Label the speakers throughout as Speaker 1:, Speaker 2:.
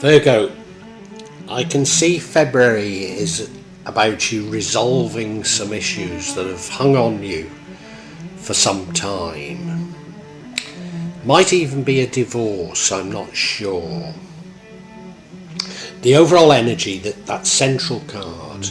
Speaker 1: Virgo, I can see February is about you resolving some issues that have hung on you for some time. Might even be a divorce, I'm not sure. The overall energy, that central card,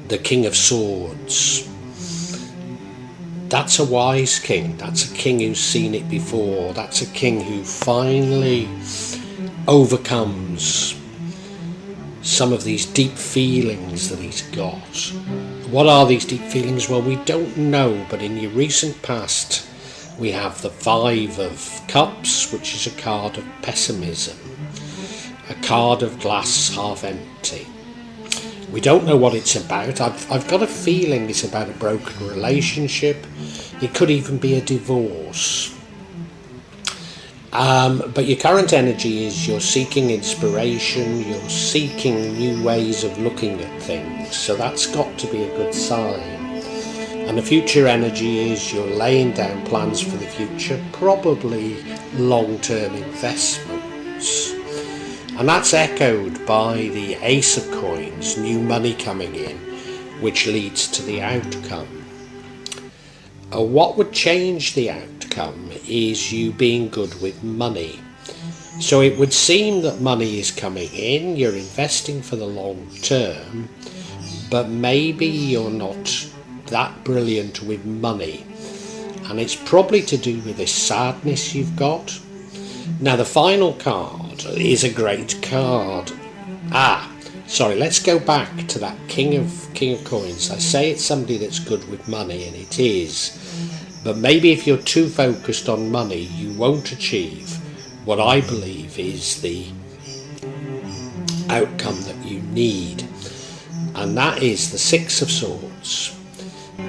Speaker 1: the King of Swords, that's a wise king. That's a king who's seen it before. That's a king who finally overcomes some of these deep feelings that he's got. What are these deep feelings? Well, we don't know, but in your recent past we have the Five of Cups, which is a card of pessimism, a card of glass half empty. We don't know what it's about. I've got a feeling it's about a broken relationship. It could even be a divorce. But your current energy is you're seeking inspiration, you're seeking new ways of looking at things. So that's got to be a good sign. And the future energy is you're laying down plans for the future, probably long-term investments. And that's echoed by the Ace of Coins, new money coming in, which leads to the outcome. What would change the outcome is you being good with money. So it would seem that money is coming in, you're investing for the long term, but maybe you're not that brilliant with money. And it's probably to do with this sadness you've got. Now the final card is a great card. Let's go back to that King of Coins. I say it's somebody that's good with money, and it is. But maybe if you're too focused on money, you won't achieve what I believe is the outcome that you need. And that is the Six of Swords.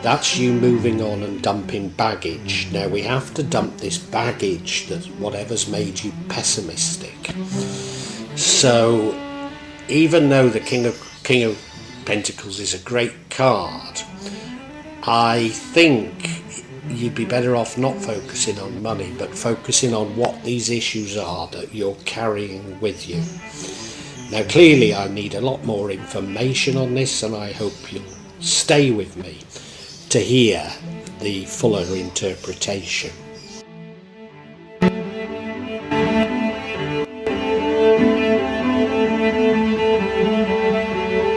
Speaker 1: That's you moving on and dumping baggage. Now we have to dump this baggage, that whatever's made you pessimistic. So even though the King of Pentacles is a great card, I think you'd be better off not focusing on money, but focusing on what these issues are that you're carrying with you. Now clearly I need a lot more information on this, and I hope you'll stay with me to hear the fuller interpretation.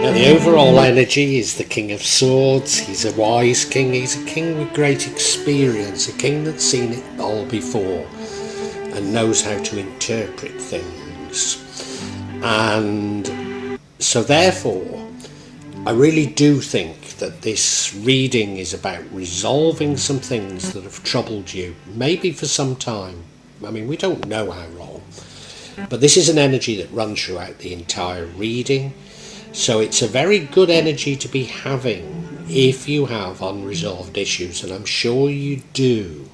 Speaker 1: Now the overall energy is the King of Swords. He's a wise king. He's a king with great experience, a king that's seen it all before and knows how to interpret things. And so therefore I really do think that this reading is about resolving some things that have troubled you, maybe for some time. I mean, we don't know how long, but this is an energy that runs throughout the entire reading. So it's a very good energy to be having if you have unresolved issues, and I'm sure you do.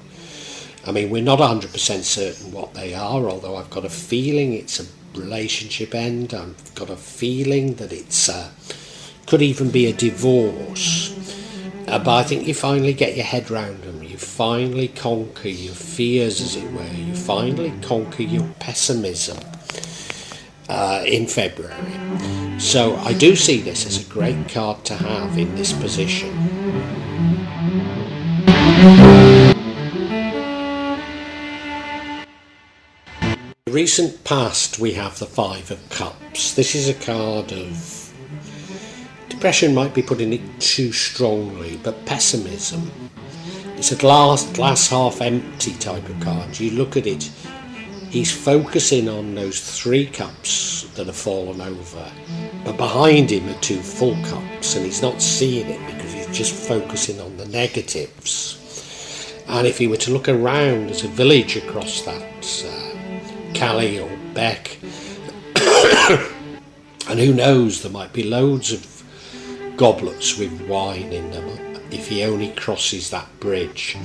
Speaker 1: I mean, we're not 100% certain what they are, although I've got a feeling it's a relationship end. I've got a feeling that it's could even be a divorce, but I think you finally get your head round them. You finally conquer your fears, as it were. You finally conquer your pessimism in February. So I do see this as a great card to have in this position. In the recent past we have the Five of Cups. This is a card of depression, might be putting it too strongly, but pessimism. It's a glass half empty type of card. You look at it, he's focusing on those three cups that have fallen over, but behind him are two full cups, and he's not seeing it because he's just focusing on the negatives. And if he were to look around, there's a village across that Calais or Beck, and who knows, there might be loads of goblets with wine in them if he only crosses that bridge.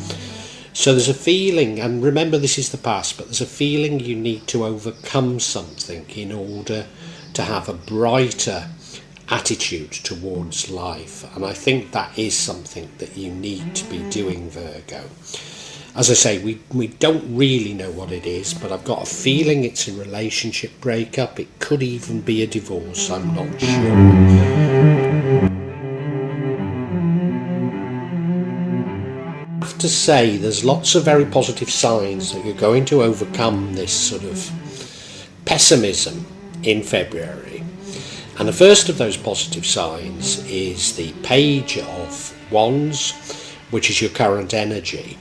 Speaker 1: So there's a feeling, and remember this is the past, but there's a feeling you need to overcome something in order to have a brighter attitude towards life, and I think that is something that you need to be doing, Virgo. As I say, we don't really know what it is, but I've got a feeling it's a relationship breakup. It could even be a divorce, I'm not sure. I have to say, there's lots of very positive signs that you're going to overcome this sort of pessimism in February. And the first of those positive signs is the Page of Wands, which is your current energy.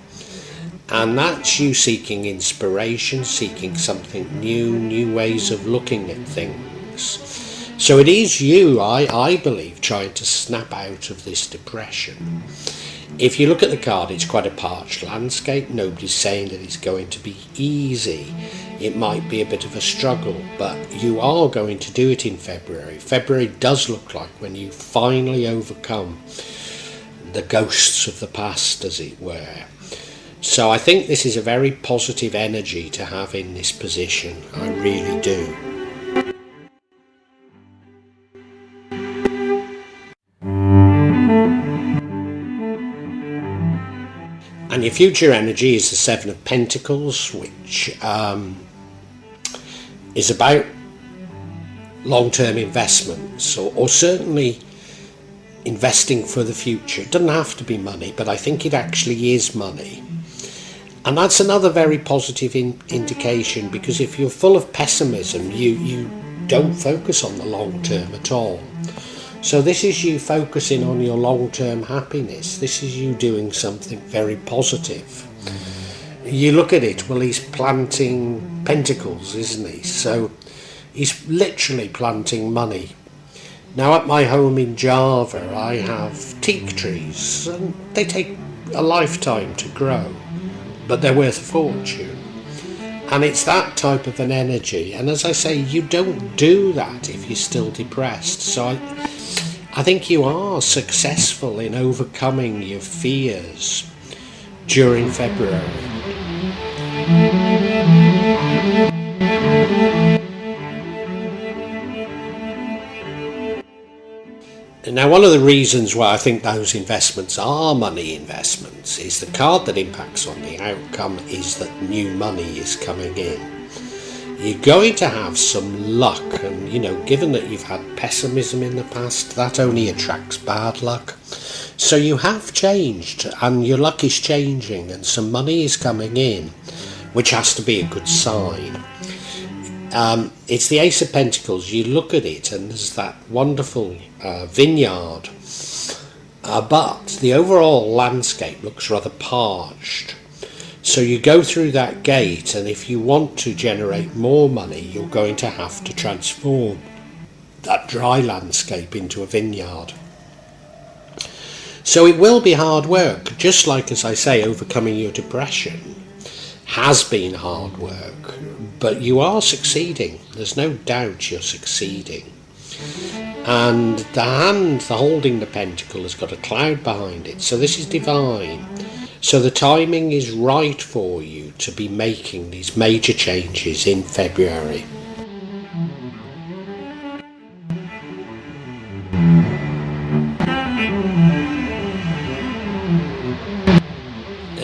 Speaker 1: And that's you seeking inspiration, seeking something new ways of looking at things. So it is you, I believe, trying to snap out of this depression. If you look at the card, it's quite a parched landscape. Nobody's saying that it's going to be easy. It might be a bit of a struggle, but you are going to do it in February. February does look like when you finally overcome the ghosts of the past, as it were. So I think this is a very positive energy to have in this position. I really do. And your future energy is the Seven of Pentacles, which is about long-term investments, or certainly investing for the future. It doesn't have to be money, but I think it actually is money. And that's another very positive indication, because if you're full of pessimism, you don't focus on the long term at all. So this is you focusing on your long-term happiness. This is you doing something very positive. You look at it, well, he's planting pentacles, isn't he? So he's literally planting money. Now at my home in Java, I have teak trees, and they take a lifetime to grow, but they're worth a fortune. And it's that type of an energy. And as I say, you don't do that if you're still depressed. So I think you are successful in overcoming your fears during February. Now, one of the reasons why I think those investments are money investments is the card that impacts on the outcome is that new money is coming in. You're going to have some luck, and given that you've had pessimism in the past, that only attracts bad luck. So you have changed, and your luck is changing, and some money is coming in, which has to be a good sign. It's the Ace of Pentacles. You look at it and there's that wonderful vineyard, but the overall landscape looks rather parched. So you go through that gate, and if you want to generate more money, you're going to have to transform that dry landscape into a vineyard. So it will be hard work, just like, as I say, overcoming your depression has been hard work, but you are succeeding. There's no doubt you're succeeding. And the hand holding the pentacle has got a cloud behind it, so this is divine. So the timing is right for you to be making these major changes in February.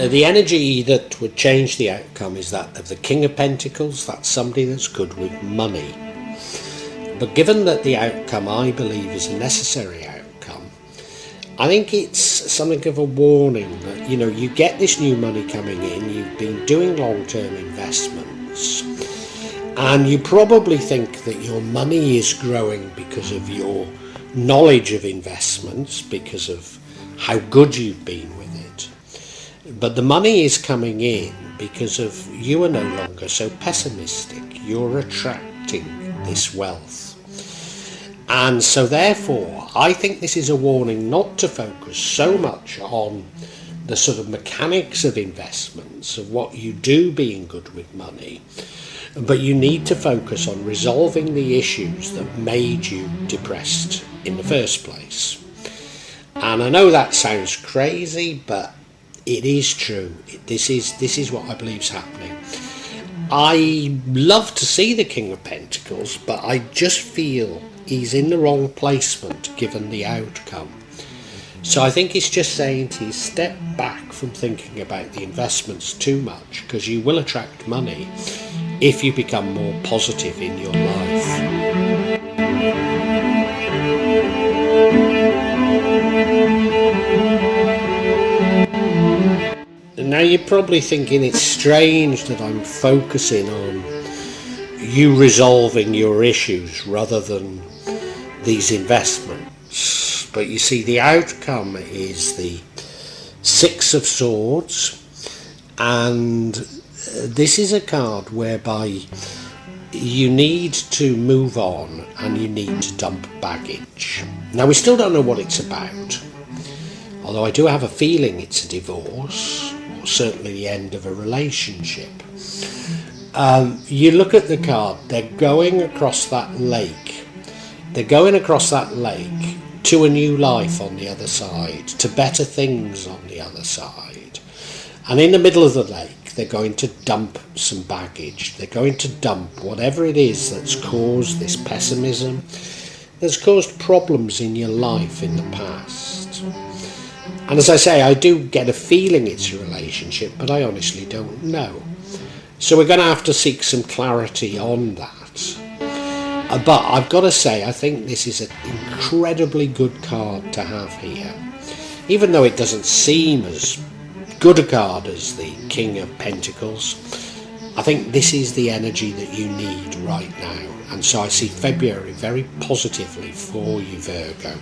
Speaker 1: The energy that would change the outcome is that of the King of Pentacles. That's somebody that's good with money. But given that the outcome, I believe, is a necessary outcome, I think it's something of a warning that, you get this new money coming in, you've been doing long-term investments, and you probably think that your money is growing because of your knowledge of investments, because of how good you've been with it. But the money is coming in because of you are no longer so pessimistic. You're attracting this wealth. And so therefore, I think this is a warning not to focus so much on the sort of mechanics of investments, of what you do being good with money, but you need to focus on resolving the issues that made you depressed in the first place. And I know that sounds crazy, but it is true. This is what I believe is happening. I love to see the King of Pentacles, but I just feel he's in the wrong placement given the outcome. So I think it's just saying to you, step back from thinking about the investments too much, because you will attract money if you become more positive in your life. Now you're probably thinking it's strange that I'm focusing on you resolving your issues rather than these investments. But you see, the outcome is the Six of Swords, and this is a card whereby you need to move on and you need to dump baggage. Now we still don't know what it's about, although I do have a feeling it's a divorce, or certainly the end of a relationship. You look at the card, they're going across that lake. They're going across that lake to a new life on the other side, to better things on the other side. And in the middle of the lake, they're going to dump some baggage. They're going to dump whatever it is that's caused this pessimism, that's caused problems in your life in the past. And as I say, I do get a feeling it's a relationship, but I honestly don't know. So we're going to have to seek some clarity on that. But I've got to say, I think this is an incredibly good card to have here. Even though it doesn't seem as good a card as the King of Pentacles, I think this is the energy that you need right now. And so I see February very positively for you, Virgo.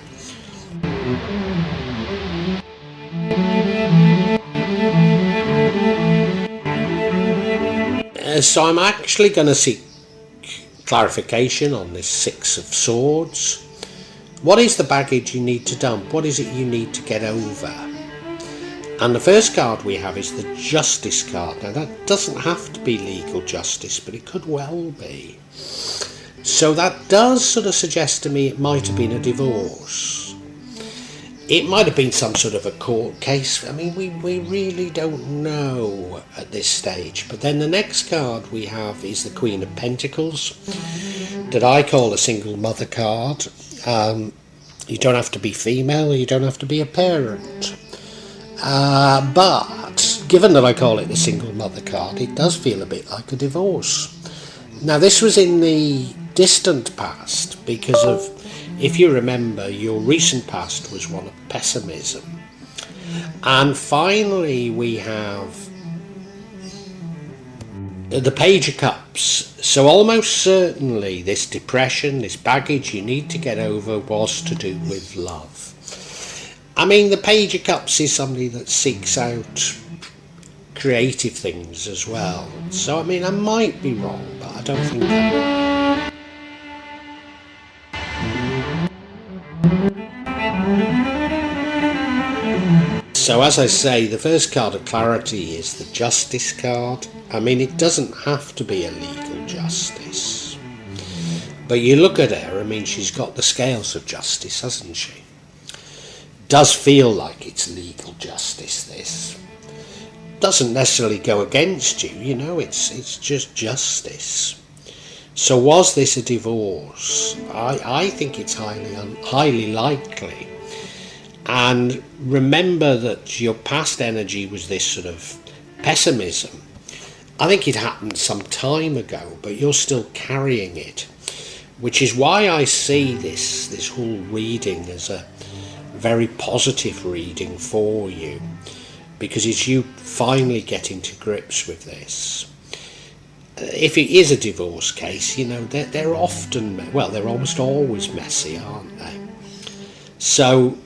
Speaker 1: So I'm actually going to seek clarification on this Six of Swords. What is the baggage you need to dump? What is it you need to get over? And the first card we have is the Justice card. Now that doesn't have to be legal justice, but it could well be. So that does sort of suggest to me it might have been a divorce. It might have been some sort of a court case. I mean, we really don't know at this stage. But then the next card we have is the Queen of Pentacles, that I call a single mother card. You don't have to be female, you don't have to be a parent. But given that I call it the single mother card, it does feel a bit like a divorce. Now this was in the distant past because of, if you remember, your recent past was one of pessimism. And finally we have the Page of Cups. So almost certainly this depression, this baggage you need to get over was to do with love. I mean, the Page of Cups is somebody that seeks out creative things as well. So I mean, I might be wrong, but I don't think that. So as I say, the first card of clarity is the Justice card. I mean, it doesn't have to be a legal justice. But you look at her, I mean, she's got the scales of justice, hasn't she? Does feel like it's legal justice, this. Doesn't necessarily go against you, you know, it's just justice. So was this a divorce? I think it's highly likely. And remember that your past energy was this sort of pessimism. I think it happened some time ago, but you're still carrying it, which is why I see this whole reading as a very positive reading for you, because it's you finally getting to grips with this. If it is a divorce case, you know, they're often, well, they're almost always messy, aren't they? So,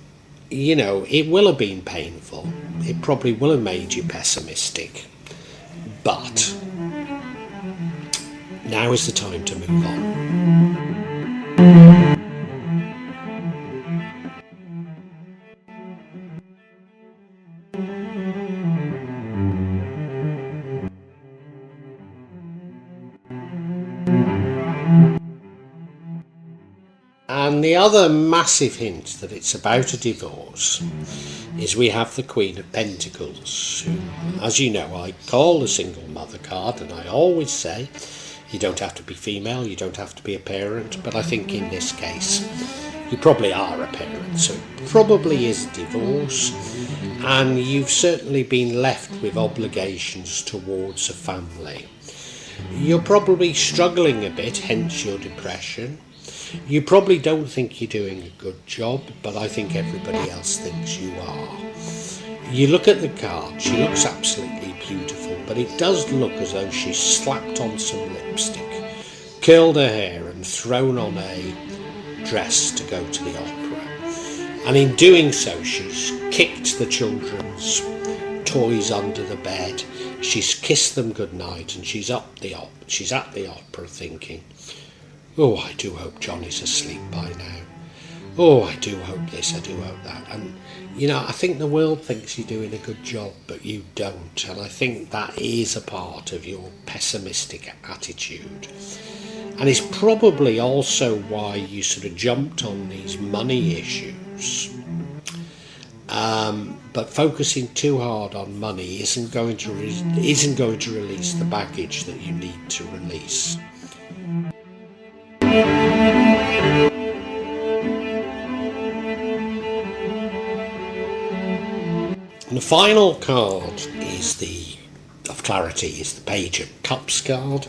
Speaker 1: you know, it will have been painful. It probably will have made you pessimistic. But now is the time to move on. And the other massive hint that it's about a divorce is we have the Queen of Pentacles, who, as you know, I call the single mother card, and I always say you don't have to be female, you don't have to be a parent, but I think in this case You probably are a parent, so it probably is divorce, and you've certainly been left with obligations towards a family. You're probably struggling a bit, hence your depression. You probably don't think you're doing a good job, but I think everybody else thinks you are. You look at the card, she looks absolutely beautiful, but it does look as though she's slapped on some lipstick, curled her hair and thrown on a dress to go to the opera. And in doing so, she's kicked the children's toys under the bed, she's kissed them goodnight, and she's at the opera thinking, oh, I do hope Johnny's asleep by now. Oh, I do hope this, I do hope that. And, you know, I think the world thinks you're doing a good job, but you don't. And I think that is a part of your pessimistic attitude. And it's probably also why you sort of jumped on these money issues. But focusing too hard on money isn't going to release the baggage that you need to release. And the final card of clarity is the Page of Cups card.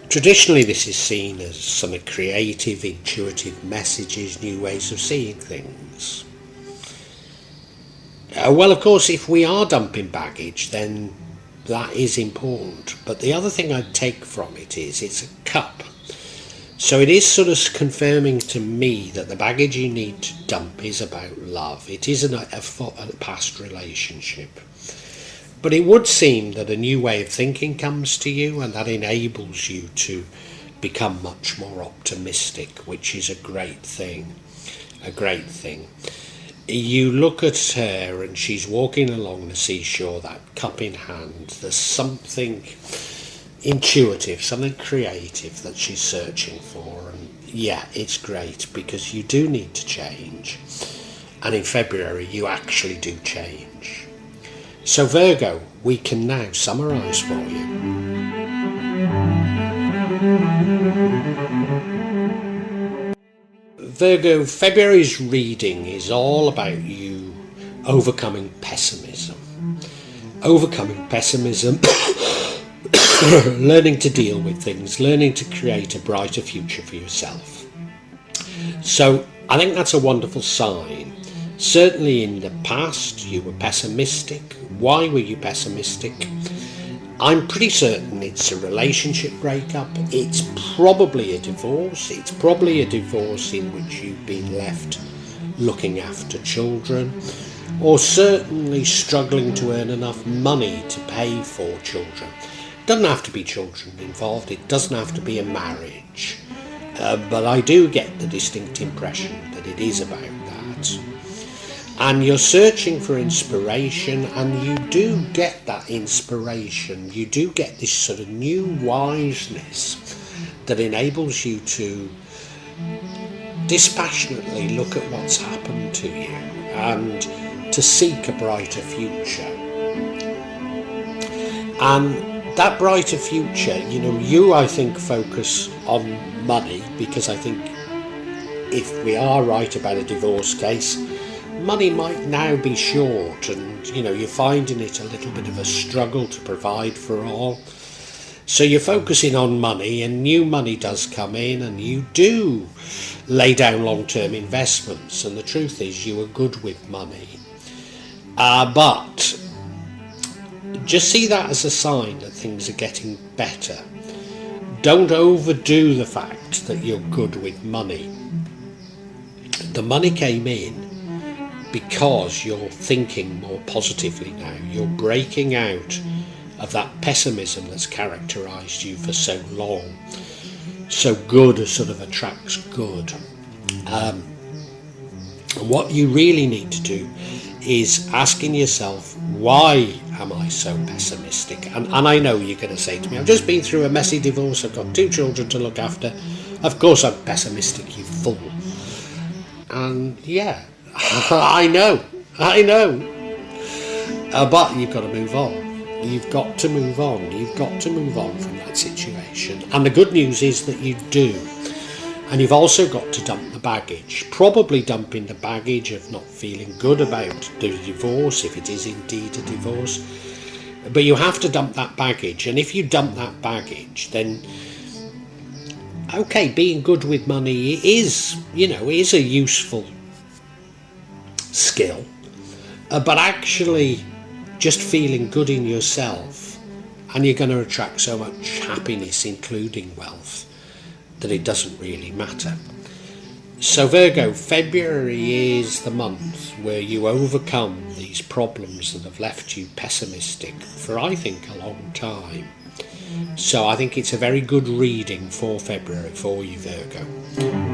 Speaker 1: Traditionally, this is seen as some creative, intuitive messages, new ways of seeing things. Well, of course, if we are dumping baggage, then that is important. But the other thing I'd take from it is it's a cup. So it is sort of confirming to me that the baggage you need to dump is about love. It isn't a past relationship. But it would seem that a new way of thinking comes to you, and that enables you to become much more optimistic, which is a great thing. A great thing. You look at her and she's walking along the seashore, that cup in hand. There's something intuitive, something creative that she's searching for, and yeah, it's great because you do need to change, and in February you actually do change. So Virgo, we can now summarise for you. Virgo, February's reading is all about you overcoming pessimism. Overcoming pessimism learning to deal with things, learning to create a brighter future for yourself. So I think that's a wonderful sign. Certainly in the past you were pessimistic. Why were you pessimistic? I'm pretty certain it's a relationship breakup. It's probably a divorce. It's probably a divorce in which you've been left looking after children, or certainly struggling to earn enough money to pay for children. It doesn't have to be children involved. It doesn't have to be a marriage. But I do get the distinct impression that it is about that. And you're searching for inspiration, and you do get that inspiration. You do get this sort of new wiseness that enables you to dispassionately look at what's happened to you and to seek a brighter future. And that brighter future, you, I think, focus on money, because I think if we are right about a divorce case, money might now be short, and you're finding it a little bit of a struggle to provide for all. So you're focusing on money, and new money does come in, and you do lay down long-term investments, and the truth is you are good with money. But just see that as a sign that things are getting better. Don't overdo the fact that you're good with money. The money came in because you're thinking more positively now. You're breaking out of that pessimism that's characterised you for so long. So good sort of attracts good. And what you really need to do is asking yourself, why am I so pessimistic? And I know you're going to say to me, I've just been through a messy divorce, I've got 2 children to look after, of course I'm pessimistic, you fool. And yeah, I know, but you've got to move on. You've got to move on from that situation. And the good news is that you do. And you've also got to dump the baggage, probably dumping the baggage of not feeling good about the divorce, if it is indeed a divorce. But you have to dump that baggage, and if you dump that baggage, then okay, being good with money is a useful skill, but actually just feeling good in yourself, and you're going to attract so much happiness, including wealth, that it doesn't really matter. So Virgo, February is the month where you overcome these problems that have left you pessimistic for, I think, a long time. So I think it's a very good reading for February for you, Virgo.